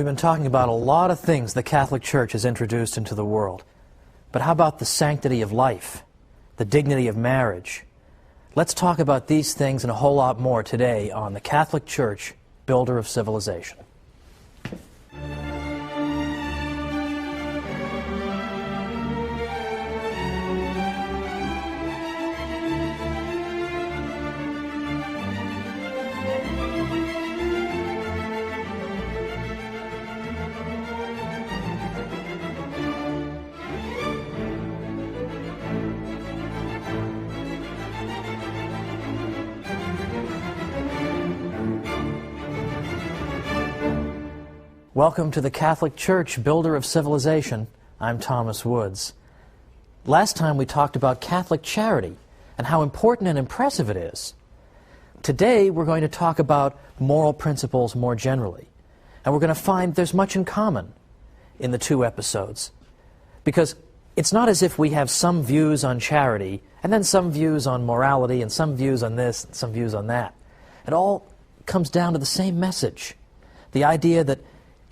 We've been talking about a lot of things the Catholic Church has introduced into the world. But how about the sanctity of life, the dignity of marriage? Let's talk about these things and a whole lot more today on the Catholic Church, Builder of Civilization. Welcome to the Catholic Church, Builder of Civilization. I'm Thomas Woods. Last time we talked about Catholic charity and how important and impressive it is. Today we're going to talk about moral principles more generally. And we're going to find there's much in common in the two episodes. Because it's not as if we have some views on charity and then some views on morality and some views on this and some views on that. It all comes down to the same message. The idea that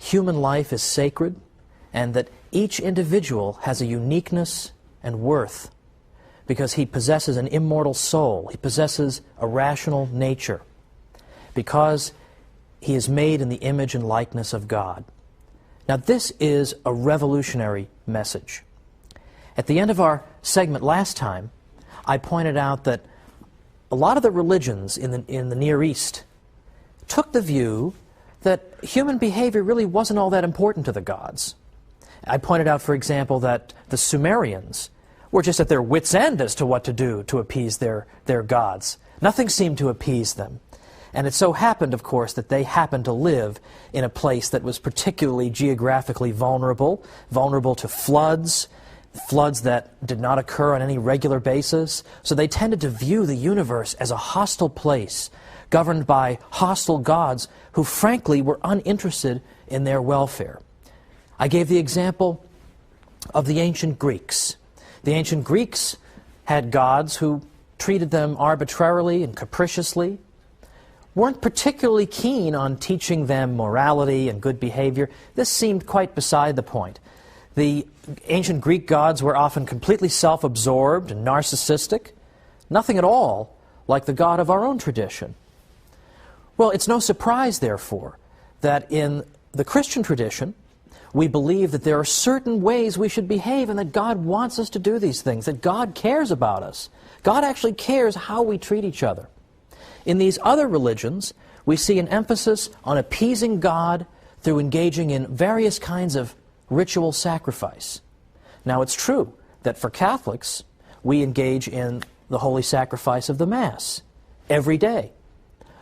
human life is sacred, and that each individual has a uniqueness and worth because he possesses an immortal soul, he possesses a rational nature, because he is made in the image and likeness of God. Now this is a revolutionary message. At the end of our segment last time, I pointed out that a lot of the religions in the Near East took the view that human behavior really wasn't all that important to the gods. I pointed out, for example, that the Sumerians were just at their wits' end as to what to do to appease their gods. Nothing seemed to appease them. And it so happened, of course, that they happened to live in a place that was particularly geographically vulnerable to floods that did not occur on any regular basis. So they tended to view the universe as a hostile place, governed by hostile gods who frankly were uninterested in their welfare. I gave the example of the ancient Greeks. The ancient Greeks had gods who treated them arbitrarily and capriciously, weren't particularly keen on teaching them morality and good behavior. This seemed quite beside the point. The ancient Greek gods were often completely self-absorbed and narcissistic, nothing at all like the God of our own tradition. Well, it's no surprise, therefore, that in the Christian tradition, we believe that there are certain ways we should behave and that God wants us to do these things, that God cares about us. God actually cares how we treat each other. In these other religions, we see an emphasis on appeasing God through engaging in various kinds of ritual sacrifice. Now, it's true that for Catholics, we engage in the holy sacrifice of the Mass every day.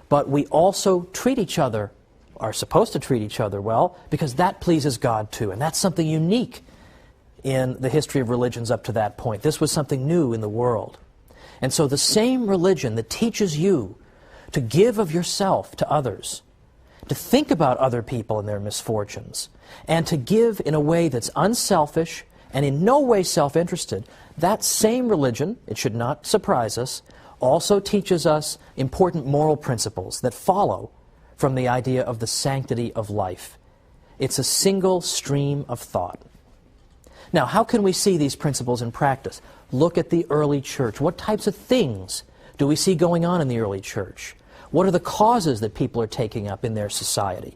But we also treat each other, are supposed to treat each other well, because that pleases God too. And that's something unique in the history of religions up to that point. This was something new in the world. And so the same religion that teaches you to give of yourself to others, to think about other people and their misfortunes, and to give in a way that's unselfish and in no way self-interested, that same religion, it should not surprise us, also teaches us important moral principles that follow from the idea of the sanctity of life. It's a single stream of thought. Now, how can we see these principles in practice? Look at the early church. What types of things do we see going on in the early church? What are the causes that people are taking up in their society?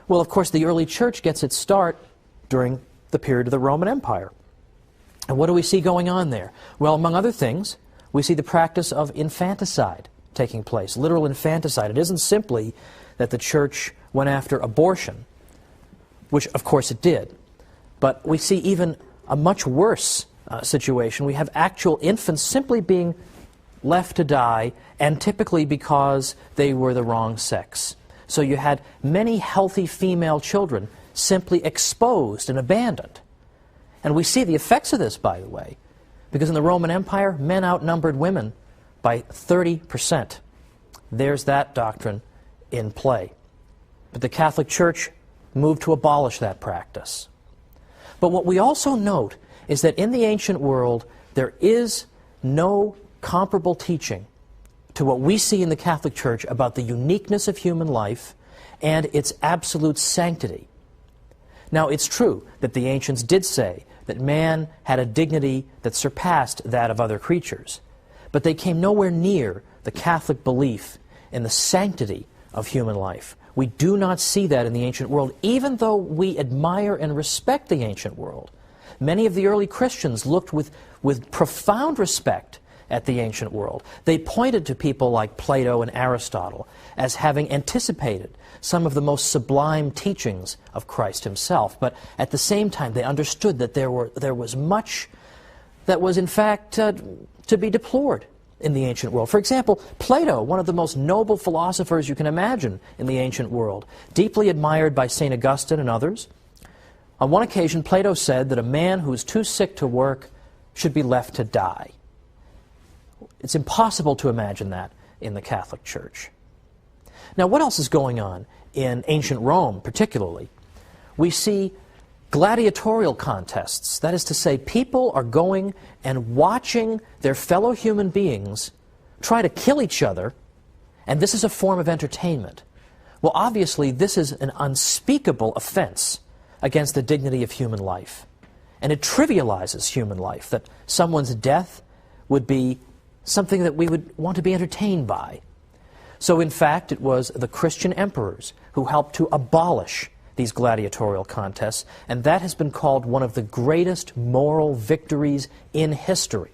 Well, of course, the early church gets its start during the period of the Roman Empire. And what do we see going on there? Well, among other things, we see the practice of infanticide taking place, literal infanticide. It isn't simply that the church went after abortion, which of course it did, but we see even a much worse situation. We have actual infants simply being left to die, and typically because they were the wrong sex. So you had many healthy female children simply exposed and abandoned. And we see the effects of this, by the way, because in the Roman Empire, men outnumbered women by 30%. There's that doctrine in play. But the Catholic Church moved to abolish that practice. But what we also note is that in the ancient world, there is no comparable teaching to what we see in the Catholic Church about the uniqueness of human life and its absolute sanctity. Now, it's true that the ancients did say that man had a dignity that surpassed that of other creatures, but they came nowhere near the Catholic belief in the sanctity of human life. We do not see that in the ancient world, even though we admire and respect the ancient world. Many of the early Christians looked with profound respect at the ancient world. They pointed to people like Plato and Aristotle as having anticipated some of the most sublime teachings of Christ himself, but at the same time they understood that there was much that was in fact to be deplored in the ancient world. For example, Plato, one of the most noble philosophers you can imagine in the ancient world, deeply admired by St. Augustine and others. On one occasion, Plato said that a man who is too sick to work should be left to die. It's impossible to imagine that in the Catholic Church. Now, what else is going on in ancient Rome, particularly? We see gladiatorial contests. That is to say, people are going and watching their fellow human beings try to kill each other, and this is a form of entertainment. Well, obviously, this is an unspeakable offense against the dignity of human life. And it trivializes human life, that someone's death would be something that we would want to be entertained by. So, in fact, it was the Christian emperors who helped to abolish these gladiatorial contests, and that has been called one of the greatest moral victories in history.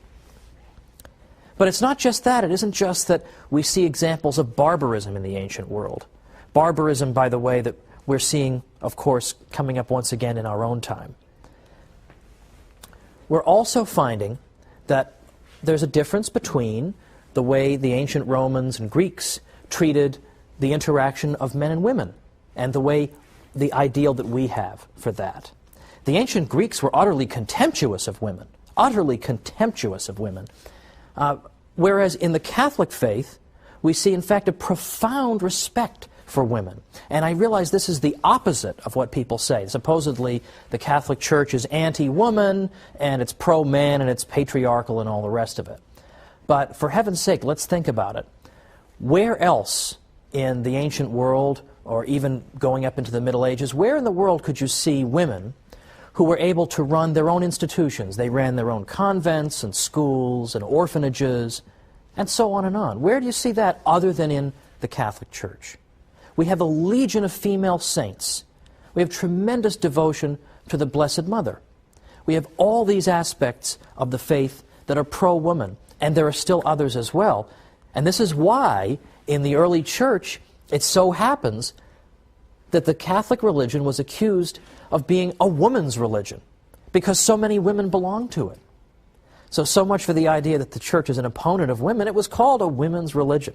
But it's not just that. It isn't just that we see examples of barbarism in the ancient world. Barbarism, by the way, that we're seeing, of course, coming up once again in our own time. We're also finding that there's a difference between the way the ancient Romans and Greeks treated the interaction of men and women and the ideal that we have for that. The ancient Greeks were utterly contemptuous of women, whereas in the Catholic faith, we see, in fact, a profound respect for women. And I realize this is the opposite of what people say. Supposedly, the Catholic Church is anti-woman, and it's pro-man, and it's patriarchal, and all the rest of it. But for heaven's sake, let's think about it. Where else in the ancient world, or even going up into the Middle Ages, where in the world could you see women who were able to run their own institutions? They ran their own convents and schools and orphanages, and so on and on. Where do you see that other than in the Catholic Church? We have a legion of female saints. We have tremendous devotion to the Blessed Mother. We have all these aspects of the faith that are pro-woman, and there are still others as well. And this is why, in the early church, it so happens that the Catholic religion was accused of being a woman's religion, because so many women belonged to it. So much for the idea that the church is an opponent of women. It was called a women's religion.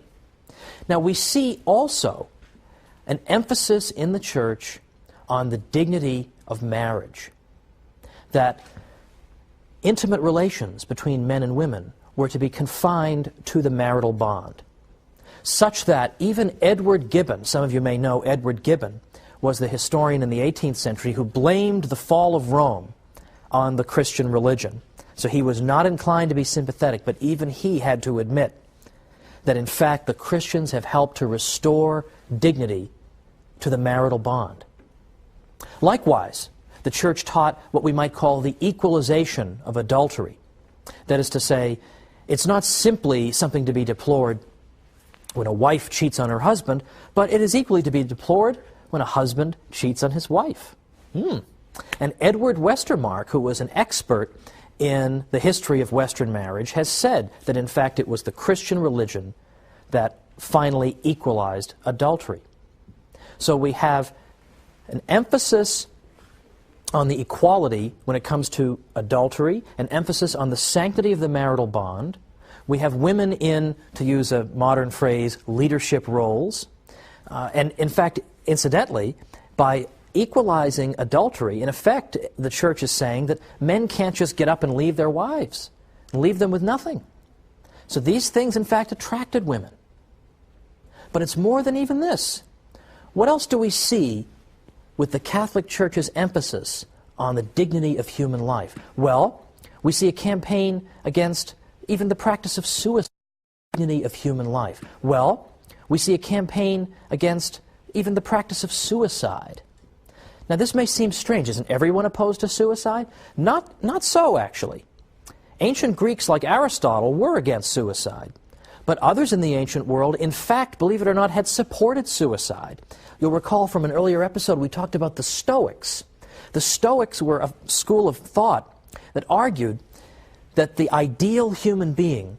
Now, we see also an emphasis in the church on the dignity of marriage, that intimate relations between men and women were to be confined to the marital bond, such that even Edward Gibbon, some of you may know Edward Gibbon, was the historian in the 18th century who blamed the fall of Rome on the Christian religion. So he was not inclined to be sympathetic, but even he had to admit that in fact the Christians have helped to restore dignity to the marital bond. Likewise, the church taught what we might call the equalization of adultery. That is to say, it's not simply something to be deplored when a wife cheats on her husband, but it is equally to be deplored when a husband cheats on his wife. And Edward Westermarck, who was an expert in the history of Western marriage, has said that in fact it was the Christian religion that finally equalized adultery. So we have an emphasis on the equality when it comes to adultery, an emphasis on the sanctity of the marital bond. We have women in, to use a modern phrase, leadership roles. And in fact, incidentally, by equalizing adultery, in effect, the church is saying that men can't just get up and leave their wives, and leave them with nothing. So these things, in fact, attracted women. But it's more than even this. What else do we see with the Catholic Church's emphasis on the dignity of human life? Well, we see a campaign against even the practice of suicide, dignity of human life. Well, we see a campaign against even the practice of suicide. Now this may seem strange. Isn't everyone opposed to suicide? Not so, actually. Ancient Greeks like Aristotle were against suicide. But others in the ancient world, in fact, believe it or not, had supported suicide. You'll recall from an earlier episode we talked about the Stoics. The Stoics were a school of thought that argued that the ideal human being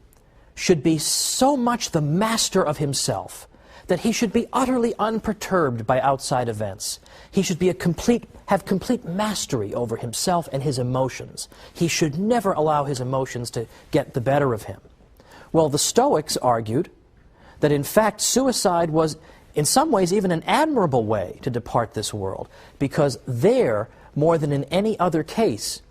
should be so much the master of himself that he should be utterly unperturbed by outside events. He should be have complete mastery over himself and his emotions. He should never allow his emotions to get the better of him. Well, the Stoics argued that in fact suicide was in some ways even an admirable way to depart this world, because there, more than in any other case,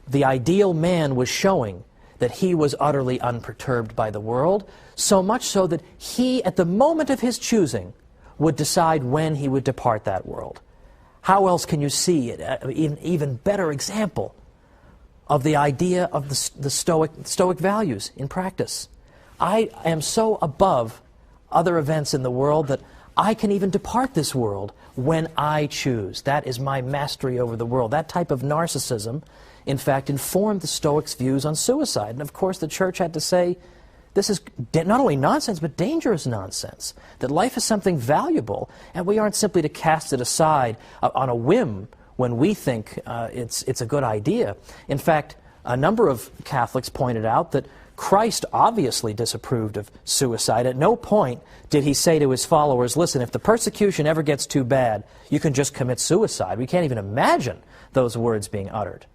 the ideal man was showing that he was utterly unperturbed by the world, so much so that he, at the moment of his choosing, would decide when he would depart that world. How else can you see an even better example of the idea of the Stoic values in practice? I am so above other events in the world that I can even depart this world when I choose. That is my mastery over the world. That type of narcissism, in fact, informed the Stoics' views on suicide. And of course the Church had to say, this is not only nonsense, but dangerous nonsense. That life is something valuable, and we aren't simply to cast it aside on a whim when we think it's a good idea. In fact, a number of Catholics pointed out that Christ obviously disapproved of suicide. At no point did he say to his followers, listen, if the persecution ever gets too bad, you can just commit suicide. We can't even imagine those words being uttered.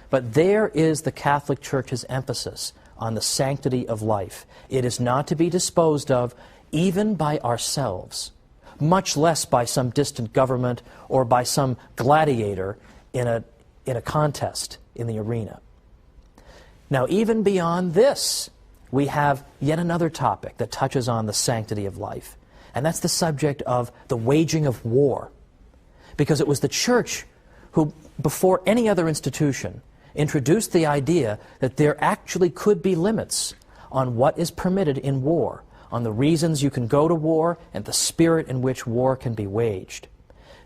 But there is the Catholic Church's emphasis on the sanctity of life. It is not to be disposed of even by ourselves, much less by some distant government or by some gladiator in a contest in the arena. Now, even beyond this, we have yet another topic that touches on the sanctity of life, and that's the subject of the waging of war. Because it was the Church who, before any other institution, introduced the idea that there actually could be limits on what is permitted in war, on the reasons you can go to war, and the spirit in which war can be waged.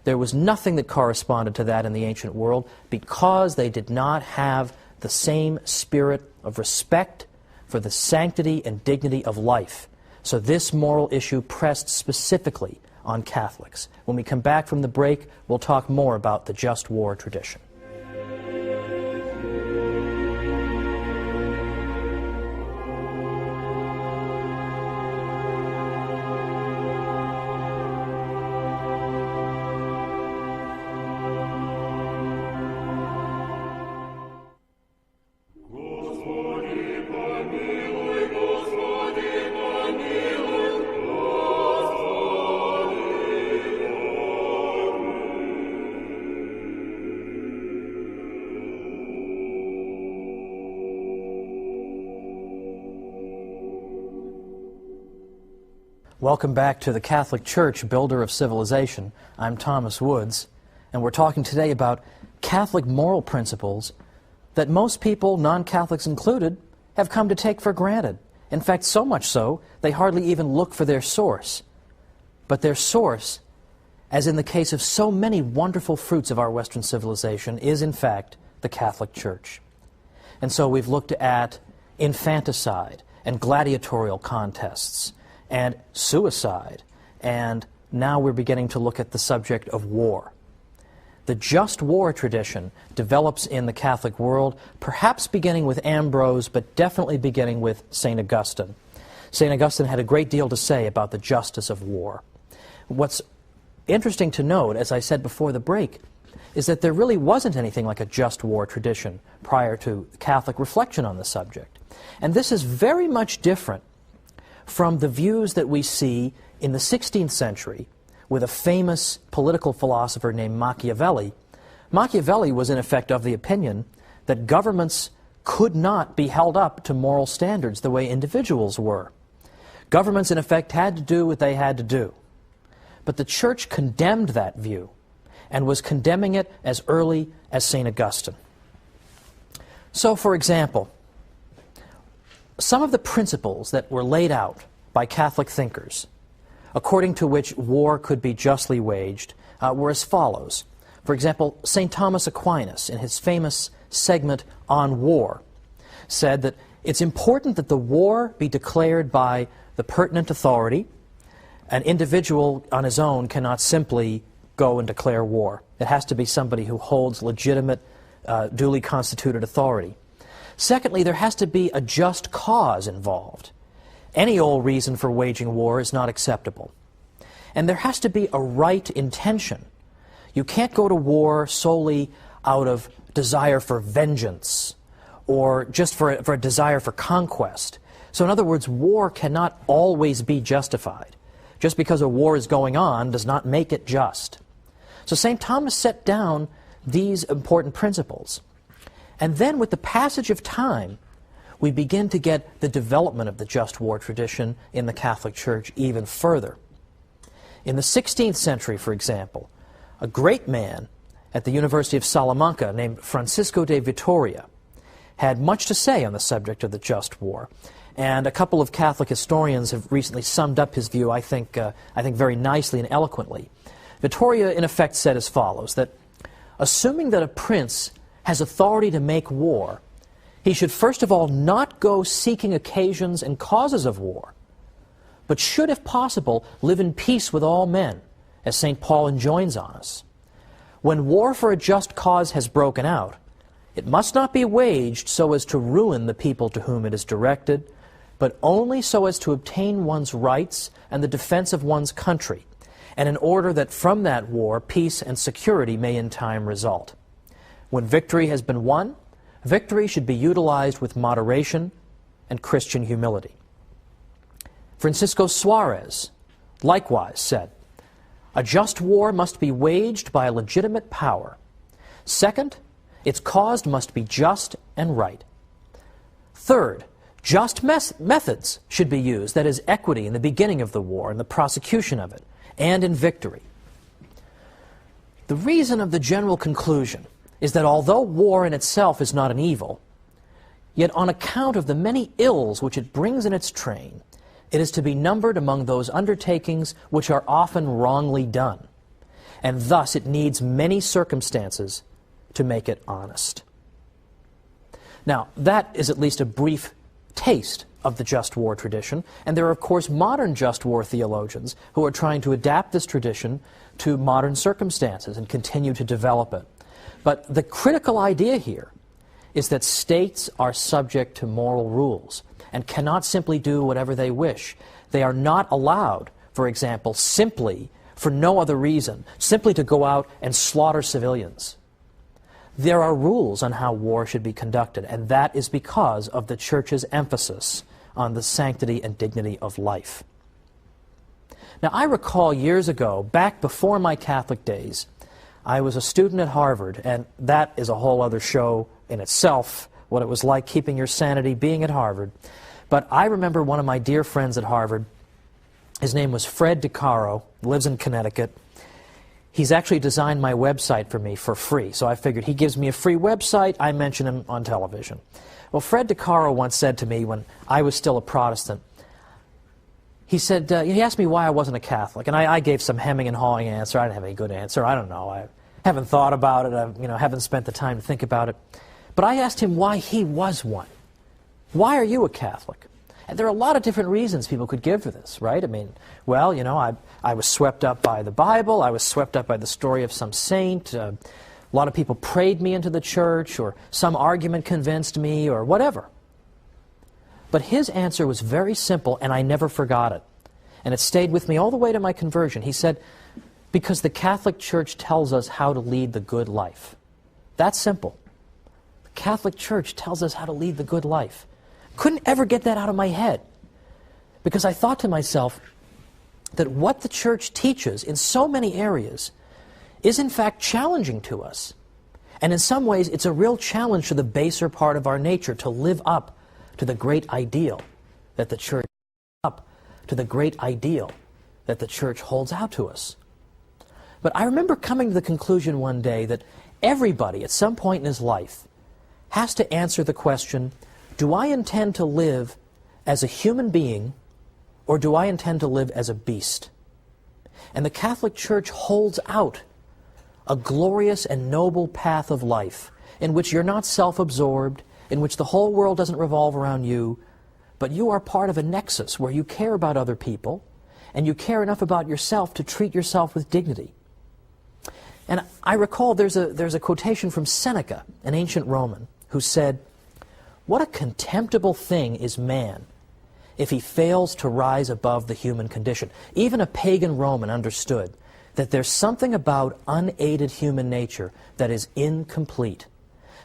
There was nothing that corresponded to that in the ancient world because they did not have the same spirit of respect for the sanctity and dignity of life. So this moral issue pressed specifically on Catholics. When we come back from the break, we'll talk more about the just war tradition. Welcome back to the Catholic Church, builder of civilization. I'm Thomas Woods, and we're talking today about Catholic moral principles that most people, non-Catholics included, have come to take for granted. In fact, so much so, they hardly even look for their source. But their source, as in the case of so many wonderful fruits of our Western civilization, is in fact the Catholic Church. And so we've looked at infanticide and gladiatorial contests, and suicide, and now we're beginning to look at the subject of war. The just war tradition develops in the Catholic world, perhaps beginning with Ambrose, but definitely beginning with St. Augustine. St. Augustine had a great deal to say about the justice of war. What's interesting to note, as I said before the break, is that there really wasn't anything like a just war tradition prior to Catholic reflection on the subject. And this is very much different from the views that we see in the 16th century with a famous political philosopher named Machiavelli. Machiavelli was in effect of the opinion that governments could not be held up to moral standards the way individuals were. Governments in effect had to do what they had to do. But the Church condemned that view and was condemning it as early as St. Augustine. So, for example, some of the principles that were laid out by Catholic thinkers, according to which war could be justly waged, were as follows. For example, St. Thomas Aquinas, in his famous segment on war, said that it's important that the war be declared by the pertinent authority. An individual on his own cannot simply go and declare war. It has to be somebody who holds legitimate, duly constituted authority. Secondly, there has to be a just cause involved. Any old reason for waging war is not acceptable. And there has to be a right intention. You can't go to war solely out of desire for vengeance or just for a desire for conquest. So in other words, war cannot always be justified. Just because a war is going on does not make it just. So St. Thomas set down these important principles. And then with the passage of time, we begin to get the development of the just war tradition in the Catholic Church even further. In the 16th century, for example, a great man at the University of Salamanca named Francisco de Vitoria had much to say on the subject of the just war. And a couple of Catholic historians have recently summed up his view, I think very nicely and eloquently. Vitoria, in effect, said as follows, that assuming that a prince has authority to make war, he should first of all not go seeking occasions and causes of war, but should, if possible, live in peace with all men, as St. Paul enjoins on us. When war for a just cause has broken out, it must not be waged so as to ruin the people to whom it is directed, but only so as to obtain one's rights and the defense of one's country, and in order that from that war peace and security may in time result. When victory has been won, victory should be utilized with moderation and Christian humility. Francisco Suarez likewise said, a just war must be waged by a legitimate power. Second, its cause must be just and right. Third, just methods should be used, that is, equity in the beginning of the war and the prosecution of it, and in victory. The reason of the general conclusion is that although war in itself is not an evil, yet on account of the many ills which it brings in its train, it is to be numbered among those undertakings which are often wrongly done, and thus it needs many circumstances to make it honest. Now, that is at least a brief taste of the just war tradition, and there are, of course, modern just war theologians who are trying to adapt this tradition to modern circumstances and continue to develop it. But the critical idea here is that states are subject to moral rules and cannot simply do whatever they wish. They are not allowed, for example, simply, for no other reason, simply to go out and slaughter civilians. There are rules on how war should be conducted, and that is because of the Church's emphasis on the sanctity and dignity of life. Now, I recall years ago, back before my Catholic days, I was a student at Harvard, and that is a whole other show in itself, what it was like keeping your sanity being at Harvard. But I remember one of my dear friends at Harvard. His name was Fred DeCaro, lives in Connecticut. He's actually designed my website for me for free, so I figured he gives me a free website, I mention him on television. Well, Fred DeCaro once said to me when I was still a Protestant, he asked me why I wasn't a Catholic, and I gave some hemming and hawing answer. I didn't have any good answer. I don't know. I haven't thought about it. I haven't spent the time to think about it. But I asked him why he was one. Why are you a Catholic? And there are a lot of different reasons people could give for this, right? I mean, well, I was swept up by the Bible. I was swept up by the story of some saint. A lot of people prayed me into the church, or some argument convinced me, or whatever. But his answer was very simple, and I never forgot it. And it stayed with me all the way to my conversion. He said, because the Catholic Church tells us how to lead the good life. That's simple. The Catholic Church tells us how to lead the good life. Couldn't ever get that out of my head. Because I thought to myself that what the Church teaches in so many areas is in fact challenging to us. And in some ways, it's a real challenge to the baser part of our nature to live up to the great ideal that the Church holds out to us. But I remember coming to the conclusion one day that everybody at some point in his life has to answer the question, do I intend to live as a human being, or do I intend to live as a beast? And the Catholic Church holds out a glorious and noble path of life in which you're not self-absorbed, in which the whole world doesn't revolve around you, but you are part of a nexus where you care about other people and you care enough about yourself to treat yourself with dignity. And I recall there's a quotation from Seneca, an ancient Roman, who said, "What a contemptible thing is man if he fails to rise above the human condition." Even a pagan Roman understood that there's something about unaided human nature that is incomplete,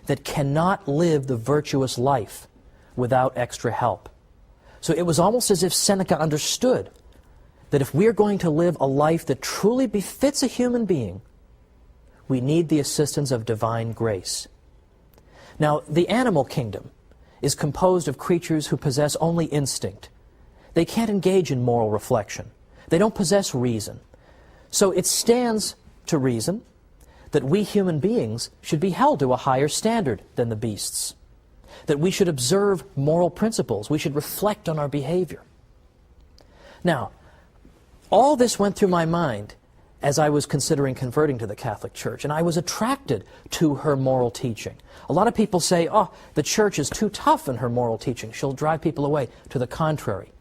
that cannot live the virtuous life without extra help. So it was almost as if Seneca understood that if we're going to live a life that truly befits a human being, we need the assistance of divine grace. Now, the animal kingdom is composed of creatures who possess only instinct. They can't engage in moral reflection. They don't possess reason. So it stands to reason that we human beings should be held to a higher standard than the beasts, that we should observe moral principles, we should reflect on our behavior. Now, all this went through my mind as I was considering converting to the Catholic Church, and I was attracted to her moral teaching. A lot of people say, oh, the Church is too tough in her moral teaching. She'll drive people away. To the contrary.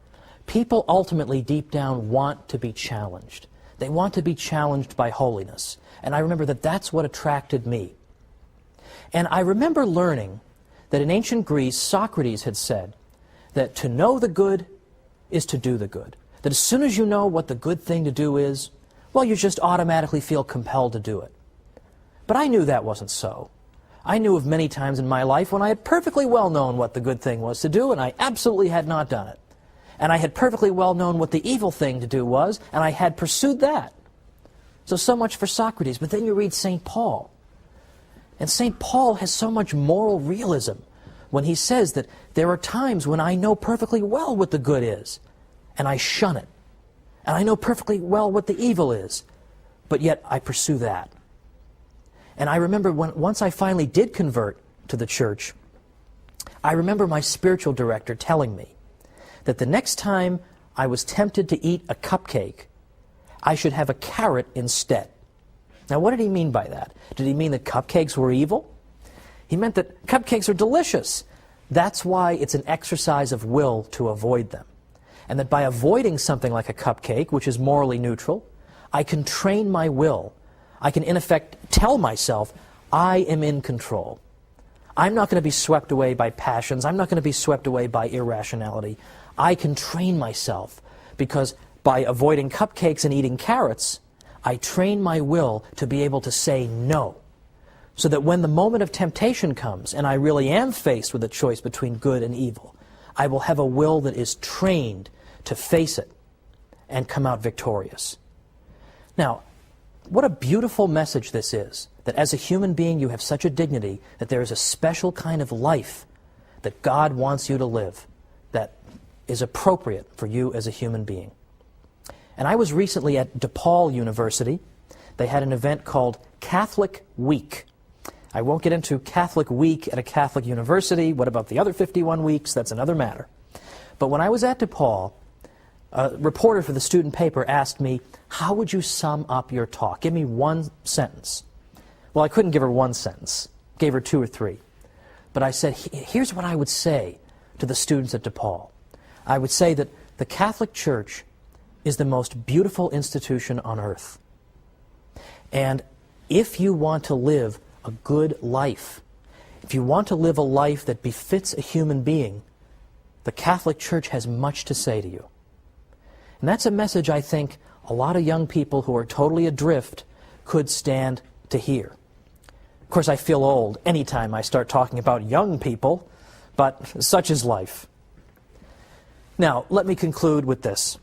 People ultimately, deep down, want to be challenged. They want to be challenged by holiness. And I remember that that's what attracted me. And I remember learning that in ancient Greece, Socrates had said that to know the good is to do the good. That as soon as you know what the good thing to do is, well, you just automatically feel compelled to do it. But I knew that wasn't so. I knew of many times in my life when I had perfectly well known what the good thing was to do, and I absolutely had not done it. And I had perfectly well known what the evil thing to do was, and I had pursued that. So much for Socrates. But then you read St. Paul. And St. Paul has so much moral realism when he says that there are times when I know perfectly well what the good is, and I shun it. And I know perfectly well what the evil is, but yet I pursue that. And I remember once I finally did convert to the Church, I remember my spiritual director telling me that the next time I was tempted to eat a cupcake, I should have a carrot instead. Now, what did he mean by that? Did he mean that cupcakes were evil? He meant that cupcakes are delicious. That's why it's an exercise of will to avoid them. And that by avoiding something like a cupcake, which is morally neutral, I can train my will. I can, in effect, tell myself, I am in control. I'm not going to be swept away by passions. I'm not going to be swept away by irrationality. I can train myself because by avoiding cupcakes and eating carrots, I train my will to be able to say no. So that when the moment of temptation comes and I really am faced with a choice between good and evil, I will have a will that is trained to face it and come out victorious. Now, what a beautiful message this is, that as a human being you have such a dignity that there is a special kind of life that God wants you to live that is appropriate for you as a human being. And I was recently at DePaul University. They had an event called Catholic Week. I won't get into Catholic Week at a Catholic university. What about the other 51 weeks? That's another matter. But when I was at DePaul, a reporter for the student paper asked me, how would you sum up your talk? Give me one sentence. Well, I couldn't give her one sentence. Gave her two or three. But I said, here's what I would say to the students at DePaul. I would say that the Catholic Church is the most beautiful institution on earth. And if you want to live a good life, if you want to live a life that befits a human being, the Catholic Church has much to say to you. And that's a message I think a lot of young people who are totally adrift could stand to hear. Of course, I feel old anytime I start talking about young people, but such is life. Now, let me conclude with this.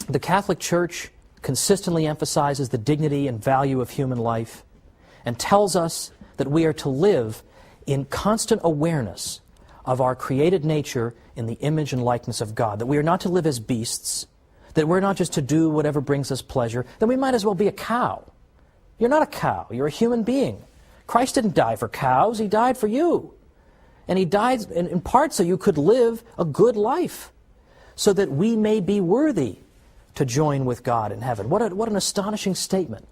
The Catholic Church consistently emphasizes the dignity and value of human life and tells us that we are to live in constant awareness of our created nature in the image and likeness of God, that we are not to live as beasts, that we're not just to do whatever brings us pleasure, then we might as well be a cow. You're not a cow, you're a human being. Christ didn't die for cows, He died for you. And He died in part so you could live a good life, so that we may be worthy to join with God in heaven. What an astonishing statement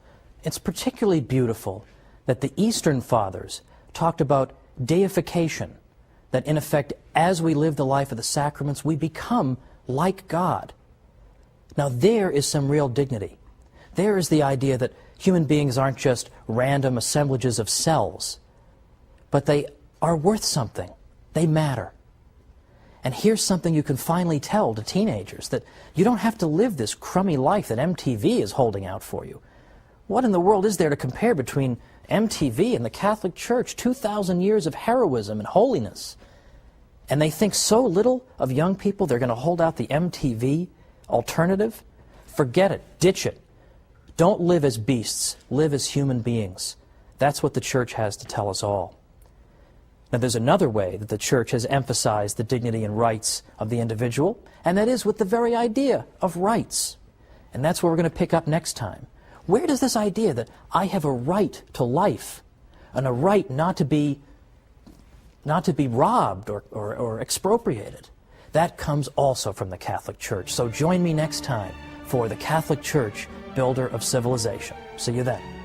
It's particularly beautiful that the Eastern Fathers talked about deification, that in effect, as we live the life of the sacraments, we become like God. Now there is some real dignity. There is the idea that human beings aren't just random assemblages of cells, but they are worth something. They matter. And here's something you can finally tell to teenagers, that you don't have to live this crummy life that MTV is holding out for you. What in the world is there to compare between MTV and the Catholic Church? 2,000 years of heroism and holiness. And they think so little of young people they're going to hold out the MTV alternative? Forget it. Ditch it. Don't live as beasts. Live as human beings. That's what the Church has to tell us all. Now, there's another way that the Church has emphasized the dignity and rights of the individual, and that is with the very idea of rights. And that's what we're going to pick up next time. Where does this idea that I have a right to life and a right not to be robbed or expropriated, that comes also from the Catholic Church. So join me next time for the Catholic Church, Builder of Civilization. See you then.